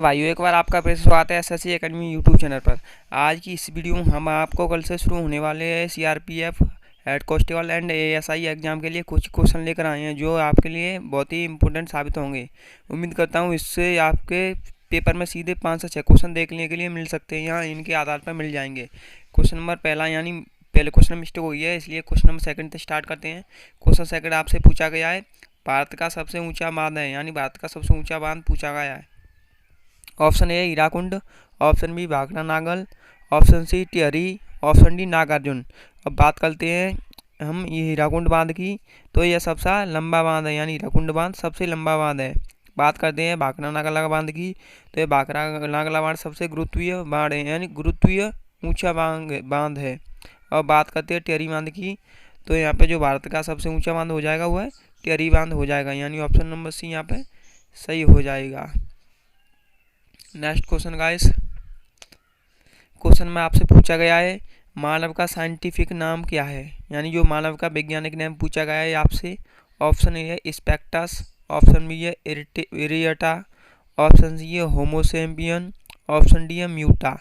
भाइयों, एक बार आपका फिर से स्वागत है एसएससी एकेडमी यूट्यूब चैनल पर। आज की इस वीडियो में हम आपको कल से शुरू होने वाले CRPF head constable and ASI exam के लिए कुछ क्वेश्चन लेकर आए हैं जो आपके लिए बहुत ही इंपॉर्टेंट साबित होंगे। उम्मीद करता हूं इससे आपके पेपर में सीधे 5 से 6 क्वेश्चन देखने के लिए मिल सकते हैं, यहाँ इनके आधार पर मिल जाएंगे। क्वेश्चन नंबर पहला, यानी पहले क्वेश्चन मिस्टेक हुई है, इसलिए क्वेश्चन नंबर सेकंड से स्टार्ट करते हैं। क्वेश्चन सेकंड आपसे पूछा गया है, भारत का सबसे ऊँचा बांध है, यानी भारत का सबसे ऊँचा बांध पूछा गया है। Option A Hirakud, option B Bhakra Nangal, option C Tehri, option D Nagarjun. अब बात करते हैं हम ये हीराकुंड बांध की, तो यह सबसे लंबा बांध है, यानी हीराकुंड बांध सबसे लंबा बांध है। बात करते हैं भाखड़ा नागला बांध की, तो ये भाखड़ा नागला बांध सबसे गुरुत्वीय बांध है, यानी गुरुत्वीय ऊंचा बांध है। और बात करते हैं टिहरी बांध की, तो यहाँ पे जो भारत का सबसे ऊंचा बांध हो जाएगा वो है टिहरी बांध हो जाएगा, यानी ऑप्शन नंबर सी यहाँ पे सही हो जाएगा। नेक्स्ट क्वेश्चन गाइस, क्वेश्चन में आपसे पूछा गया है मानव का साइंटिफिक नाम क्या है, यानी जो मानव का वैज्ञानिक नाम पूछा गया है आपसे। ऑप्शन ए है स्पेक्टस, ऑप्शन बी है इरियटा, ऑप्शन सी है होमोसेम्पियन, ऑप्शन डी है म्यूटा।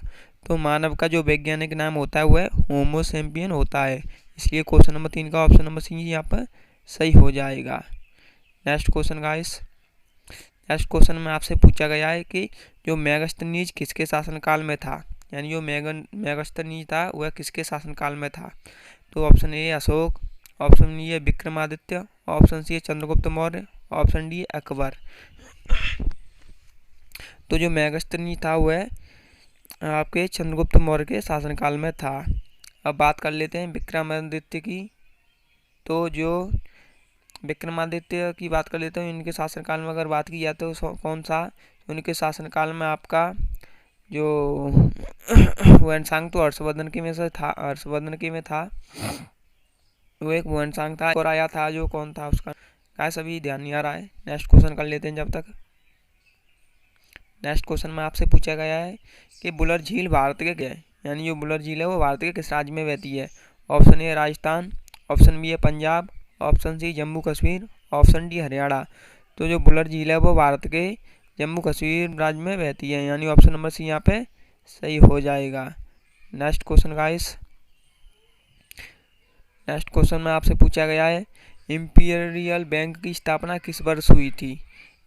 तो मानव का जो वैज्ञानिक नाम होता है वह होमोसेम्पियन होता है, इसलिए क्वेश्चन नंबर 3 का ऑप्शन नंबर सी यहाँ पर सही हो जाएगा। Next question guys, next question में आपसे पूछा गया है कि जो मेगास्थनीज किसके शासनकाल में था, यानी जो मेगास्थनीज था वह किसके शासनकाल में था। तो option A Ashok, option B है विक्रमादित्य, ऑप्शन सी है चंद्रगुप्त मौर्य, ऑप्शन डी अकबर। तो जो मेगास्थनीज था वह आपके चंद्रगुप्त मौर्य के शासनकाल में था। अब बात कर लेते हैं विक्रमादित्य की, तो जो विक्रमादित्य की बात कर लेते हैं, इनके शासनकाल में अगर बात की जाए तो कौन सा, उनके शासनकाल में आपका जो वंशांग तो हर्षवर्धन के में से था, हर्षवर्धन के में था, वो एक वंशांग था और आया था जो कौन था उसका क्या सभी ध्यान नहीं आ रहा है। नेक्स्ट क्वेश्चन कर लेते हैं जब तक। नेक्स्ट क्वेश्चन में आपसे पूछा गया है कि बुलर झील भारत के क्या है, यानी जो बुलर झील है वो भारत के किस राज्य में बहती है। Option A Rajasthan, option B है Punjab, option C Jammu Kashmir, option D Haryana. तो जो बुलर झील है वो भारत के जम्मू कश्मीर राज्य में बहती है, यानी ऑप्शन नंबर सी यहाँ पे सही हो जाएगा। Next question guys, next question में आपसे पूछा गया है इंपीरियल बैंक की स्थापना किस वर्ष हुई थी।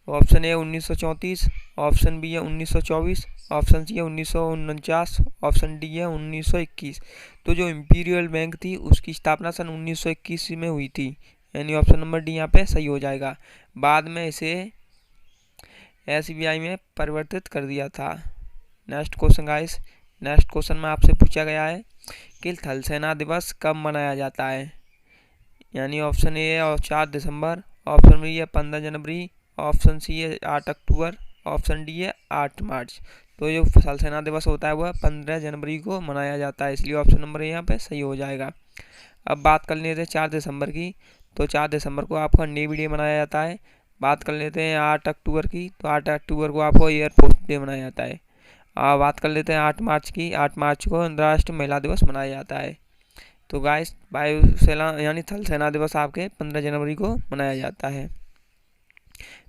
ऑप्शन ए 1934, ऑप्शन बी है 1924, ऑप्शन सी है 1949, ऑप्शन डी है 1921। तो जो इंपीरियल बैंक थी उसकी स्थापना सन 1921 में हुई थी, यानी ऑप्शन नंबर डी यहाँ पे सही हो जाएगा। बाद में इसे एसबीआई में परिवर्तित कर दिया था। Next question guys, next question में आपसे पूछा गया है कि थल सेना दिवस कब मनाया जाता है, यानी ऑप्शन ए है 4 दिसंबर, ऑप्शन बी है 15 जनवरी, ऑप्शन सी है 8 अक्टूबर, ऑप्शन डी है 8 मार्च। तो जो थल सेना दिवस होता है वह 15 जनवरी को मनाया जाता है, इसलिए ऑप्शन नंबर यहाँ पे सही हो जाएगा। अब बात कर लेते हैं 4 दिसंबर की, तो 4 दिसंबर को आपका नेवी डे मनाया जाता है। बात कर लेते हैं 8 अक्टूबर की, तो 8 अक्टूबर को आपको एयरफोर्स डे मनाया जाता है। बात कर लेते हैं 8 मार्च की, 8 मार्च को अंतर्राष्ट्रीय महिला दिवस मनाया जाता है। तो गाइस वायुसेना यानी थल सेना दिवस आपके 15 जनवरी को मनाया जाता है।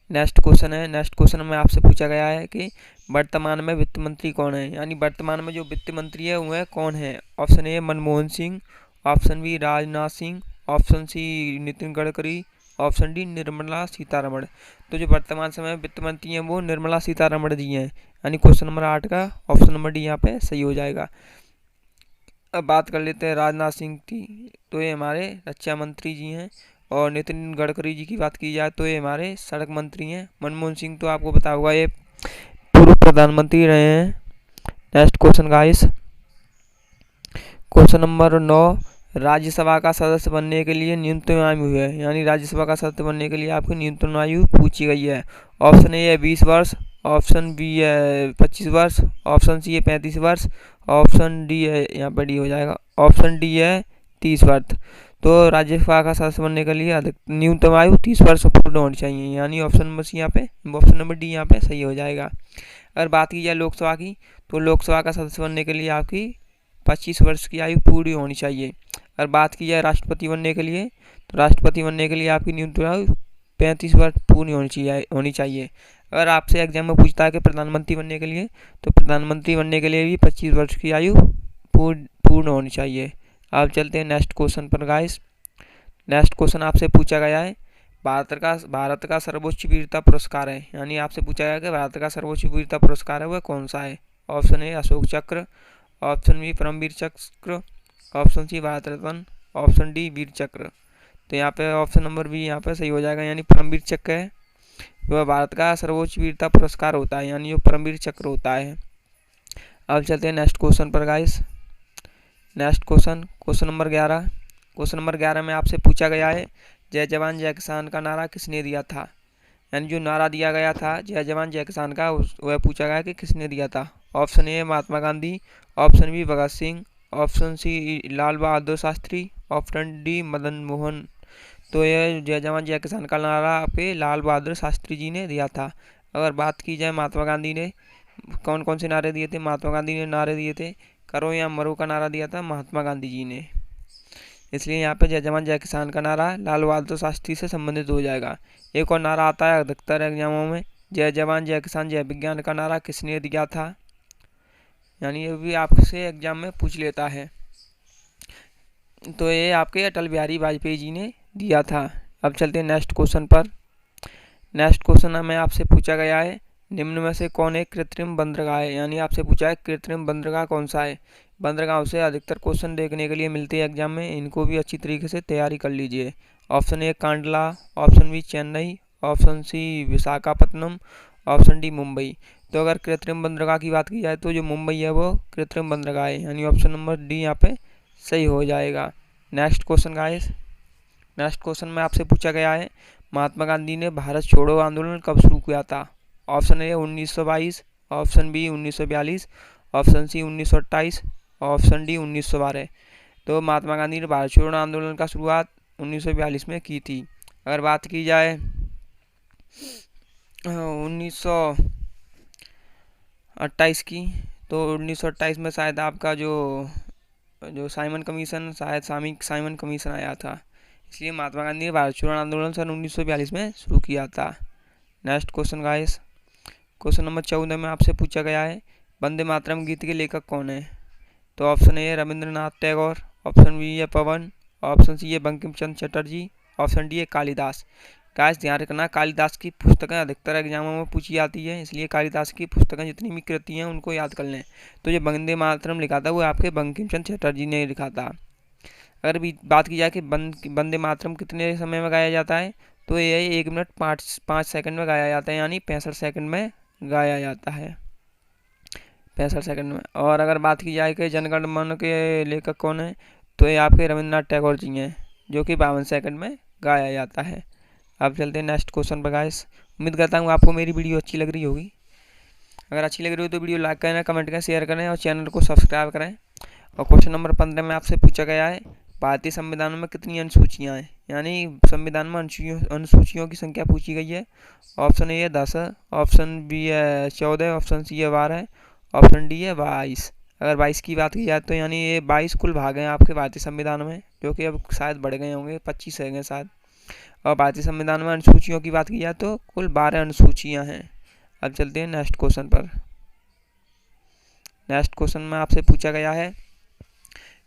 नेक्स्ट क्वेश्चन है, नेक्स्ट क्वेश्चन में आपसे पूछा गया है कि वर्तमान में वित्त मंत्री कौन है, यानी वर्तमान में जो वित्त मंत्री है वह कौन है। Option A Manmohan Singh, option B Rajnath Singh, option C Nitin Gadkari, option D Nirmala Sitharaman. तो जो वर्तमान समय वित्त मंत्री हैं वो निर्मला सीतारमण जी हैं, यानी क्वेश्चन नंबर 8 का ऑप्शन नंबर डी यहाँ पे सही हो जाएगा। अब बात कर लेते हैं राजनाथ सिंह की, तो ये हमारे रक्षा मंत्री जी हैं, और नितिन गडकरी जी की बात की जाए तो ये हमारे सड़क मंत्री हैं। मनमोहन सिंह तो आपको पता होगा ये पूर्व प्रधानमंत्री रहे हैं। Next question guys, question number 9, Rajya Sabha का सदस्य बनने के लिए न्यूनतम आयु है, यानी राज्यसभा का सदस्य बनने के लिए आपकी न्यूनतम आयु पूछी गई है। ऑप्शन ए है 20 वर्ष, ऑप्शन बी है 25 वर्ष, ऑप्शन सी है 35 वर्ष, ऑप्शन डी है यहाँ पर डी हो जाएगा, ऑप्शन डी है 30 वर्ष। तो राज्यसभा का सदस्य बनने के लिए न्यूनतम आयु 30 वर्ष पूर्ण होनी चाहिए, यानी ऑप्शन नंबर सी यहाँ पे ऑप्शन नंबर डी यहाँ पे सही हो जाएगा। अगर बात की जाए लोकसभा की, तो लोकसभा का सदस्य बनने के लिए आपकी 25 वर्ष की आयु पूरी होनी चाहिए। अगर बात की जाए राष्ट्रपति बनने के लिए, तो राष्ट्रपति बनने के लिए आपकी न्यूनतम आयु 35 वर्ष पूरी होनी चाहिए। अगर आपसे एग्जाम में पूछता है कि प्रधानमंत्री बनने के लिए, तो प्रधानमंत्री बनने के लिए भी 25 वर्ष की आयु पूर्ण होनी चाहिए। अब चलते हैं नेक्स्ट क्वेश्चन पर गाइस। नेक्स्ट क्वेश्चन आपसे पूछा गया है भारत का सर्वोच्च वीरता पुरस्कार है, यानी आपसे पूछा गया कि भारत का सर्वोच्च वीरता पुरस्कार है वह कौन सा है। ऑप्शन ए अशोक चक्र, ऑप्शन बी परमवीर चक्र, option C Bharat Ratna, option D वीर चक्र। तो यहाँ पे ऑप्शन नंबर बी यहाँ पे सही हो जाएगा, यानी परमवीर चक्र है वह भारत का सर्वोच्च वीरता पुरस्कार होता है, यानी वो परमवीर चक्र होता है। अब चलते हैं नेक्स्ट क्वेश्चन पर guys. Next question number 11। Question number 11 में आपसे पूछा गया है जय जवान जय किसान का नारा किसने दिया था, यानी जो नारा दिया गया था जय जवान जय किसान का वह पूछा गया कि किसने दिया था। Option A Mahatma Gandhi, option B Bhagat Singh, option C Lal Bahadur Shastri, option D Madan Mohan. तो यह जय जवान जय किसान का नारा आपके लाल बहादुर शास्त्री जी ने दिया था। अगर बात की जाए महात्मा गांधी ने कौन कौन से नारे दिए थे, महात्मा गांधी ने नारे दिए थे करो या मरो का नारा दिया था महात्मा गांधी जी ने, इसलिए यहाँ पे जय जवान जय किसान का नारा लाल बहादुर शास्त्री से संबंधित हो जाएगा। एक और नारा आता है अधिकतर एग्जामों में, जय जवान जय किसान जय विज्ञान का नारा किसने दिया था, यानी ये भी आपसे एग्जाम में पूछ लेता है। तो ये आपके अटल बिहारी वाजपेयी जी ने दिया था। अब चलते हैं नेक्स्ट क्वेश्चन पर। नेक्स्ट क्वेश्चन में आपसे पूछा गया है निम्न में से कौन एक कृत्रिम बंदरगाह है, यानी आपसे पूछा है कृत्रिम बंदरगाह कौन सा है। बंदरगाहों से अधिकतर क्वेश्चन देखने के लिए मिलते हैं एग्जाम में, इनको भी अच्छी तरीके से तैयारी कर लीजिए। Option A Kandla, option B Chennai, option C Visakhapatnam, option D Mumbai. तो अगर कृत्रिम बंदरगाह की बात की जाए तो जो मुंबई है वो कृत्रिम बंदरगाह है, यानी ऑप्शन नंबर डी यहाँ पे सही हो जाएगा। Next question guys. Next question में आपसे पूछा गया है महात्मा गांधी ने भारत छोड़ो आंदोलन कब शुरू किया था। Option A 1922, option B 1942, option C 1928, option D 1912। तो महात्मा गांधी ने भारत छोड़ो आंदोलन का शुरुआत 1942 में की थी। अगर बात की जाए 1928 की, तो 1928 में शायद आपका जो साइमन कमीशन, शायद साइमन कमीशन आया था, इसलिए महात्मा गांधी ने भारत छोड़ो आंदोलन सन 1942 में शुरू किया था। Next question guys. Question number 14 में आपसे पूछा गया है वंदे मातरम गीत के लेखक कौन है। तो option A Rabindranath Tagore, option B है पवन, ऑप्शन सी है बंकिम चंद्र चटर्जी, ऑप्शन डी है कालिदास। गाइस ध्यान रखना कालिदास की पुस्तकें अधिकतर एग्जामों में पूछी जाती है, इसलिए कालिदास की पुस्तकें जितनी भी कृति हैं उनको याद कर लें। तो जो वंदे मातरम लिखा था वो आपके बंकिम चंद्र चटर्जी ने लिखा था। अगर भी बात की जाए कि वंदे मातरम कितने समय में गाया जाता है, तो ये 1 मिनट 5 सेकंड में गाया जाता है, यानी 65 सेकंड में गाया जाता है, 65 सेकंड में। और अगर बात की जाए कि जनगण मन के लेखक कौन है, तो ये आपके रविंद्रनाथ टैगोर जी हैं, जो कि 52 सेकंड में गाया जाता है। अब चलते हैं नेक्स्ट क्वेश्चन पर गाइस। उम्मीद करता हूँ आपको मेरी वीडियो अच्छी लग रही होगी। अगर अच्छी लग रही हो तो वीडियो लाइक करें, कमेंट करें, शेयर करें और चैनल को सब्सक्राइब करें। और क्वेश्चन नंबर 15 में आपसे पूछा गया है भारतीय संविधान में कितनी अनुसूचियाँ हैं, यानी संविधान में अनुसूचियों की संख्या पूछी गई है। ऑप्शन ए है 10, ऑप्शन बी है 14, ऑप्शन सी है 12, ऑप्शन डी है 22। अगर 22 की बात की जाए तो यानी ये 22 कुल भाग हैं आपके भारतीय संविधान में, जो कि अब शायद बढ़ गए होंगे, 25 रह गए शायद। और भारतीय संविधान में अनुसूचियों की बात की जाए तो कुल 12 अनुसूचियाँ हैं। अब चलते हैं नेक्स्ट क्वेश्चन पर। नेक्स्ट क्वेश्चन में आपसे पूछा गया है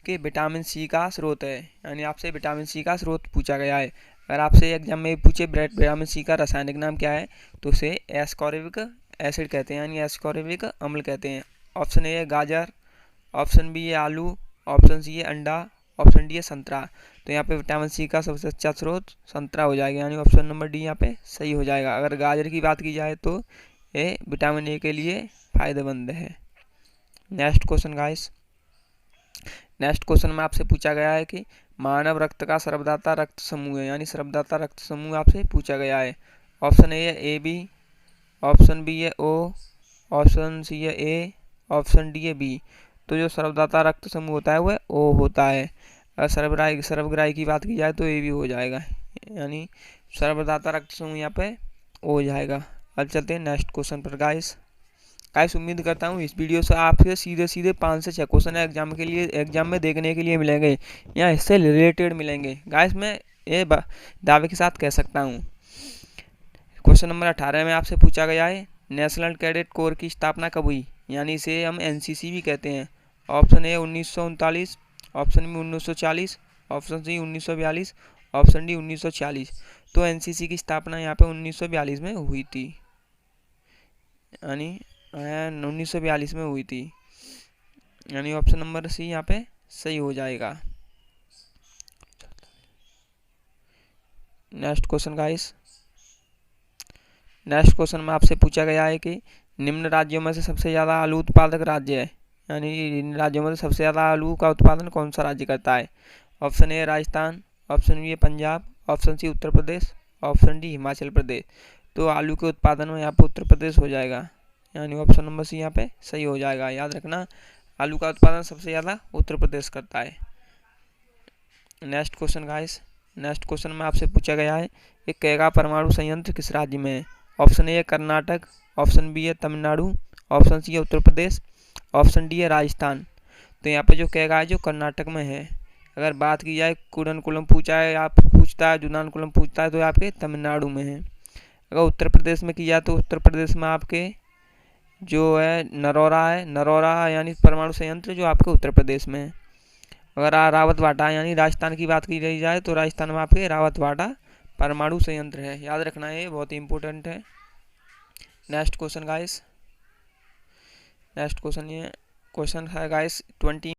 कि विटामिन सी का स्रोत है, यानी आपसे विटामिन सी का स्रोत पूछा गया है। अगर आपसे एग्जाम में पूछे विटामिन सी का रासायनिक नाम क्या है, तो उसे एस्कॉर्बिक एसिड कहते हैं, यानी एस्कॉर्बिक अम्ल कहते हैं। ऑप्शन ए है गाजर, ऑप्शन बी है आलू, ऑप्शन सी है अंडा, ऑप्शन डी है संतरा। तो यहाँ पे विटामिन सी का सबसे अच्छा स्रोत संतरा हो जाएगा, यानी ऑप्शन नंबर डी यहाँ पे सही हो जाएगा। अगर गाजर की बात की जाए तो ये विटामिन ए के लिए फ़ायदेमंद है। Next question guys. Next question में आपसे पूछा गया है कि मानव रक्त का सर्वदाता रक्त समूह है, यानी सर्वदाता रक्त समूह आपसे पूछा गया है। ऑप्शन ए है ए बी, ऑप्शन बी है ओ, ऑप्शन सी है ए, ऑप्शन डी है बी। तो जो सर्वदाता रक्त समूह होता है वह ओ होता है। अगर सर्वग्राही की बात की जाए तो ए भी हो जाएगा, यानी सर्वदाता रक्त समूह यहाँ पे ओ हो जाएगा। अब चलते हैं नेक्स्ट क्वेश्चन पर गाइस। उम्मीद करता हूँ इस वीडियो से आपसे सीधे 5 से 6 क्वेश्चन एग्जाम में देखने के लिए मिलेंगे या इससे रिलेटेड मिलेंगे। गाइस मैं ये दावे के साथ कह सकता हूँ। क्वेश्चन नंबर 18 में आपसे पूछा गया है नेशनल कैडेट कोर की स्थापना कब हुई, यानी इसे हम एनसीसी भी कहते हैं। Option A 1939, option B 1940, option C 1942, option D 1940। तो एनसीसी की स्थापना यहाँ पे 1942 में हुई थी, यानी 1942 में हुई थी, यानी ऑप्शन नंबर सी यहाँ पे सही हो जाएगा। Next question guys, next question में आपसे पूछा गया है कि निम्न राज्यों में से सबसे ज़्यादा आलू उत्पादक राज्य है, यानी इन राज्यों में से सबसे ज़्यादा आलू का उत्पादन कौन सा राज्य करता है। Option A Rajasthan, option B Punjab, option C Uttar Pradesh, option D Himachal Pradesh. तो आलू के उत्पादन में यहाँ पे उत्तर प्रदेश हो जाएगा, यानी ऑप्शन नंबर सी यहाँ पे सही हो जाएगा। याद रखना, आलू का उत्पादन सबसे ज़्यादा उत्तर प्रदेश करता है। Next question guys, next question में आपसे पूछा गया है कि कैगा परमाणु संयंत्र किस राज्य में है। ऑप्शन ए है कर्नाटक, ऑप्शन बी है तमिलनाडु, ऑप्शन सी है उत्तर प्रदेश, ऑप्शन डी है राजस्थान। तो यहाँ पे जो कैगा है जो कर्नाटक में है। अगर बात की जाए कूडनकुलम पूछा है, आप पूछता है जुनानकुलम पूछता है तो आपके तमिलनाडु में है। अगर उत्तर प्रदेश में की जाए तो उत्तर प्रदेश में आपके जो है नरौरा है, नरौरा यानी परमाणु संयंत्र जो आपके उत्तर प्रदेश में है। अगर रावतवाटा यानी राजस्थान की बात की जाए तो राजस्थान में आपके रावतवाटा परमाणु संयंत्र है। याद रखना है, बहुत ही इंपॉर्टेंट है। Next question guys, next question ये क्वेश्चन है गाइस 20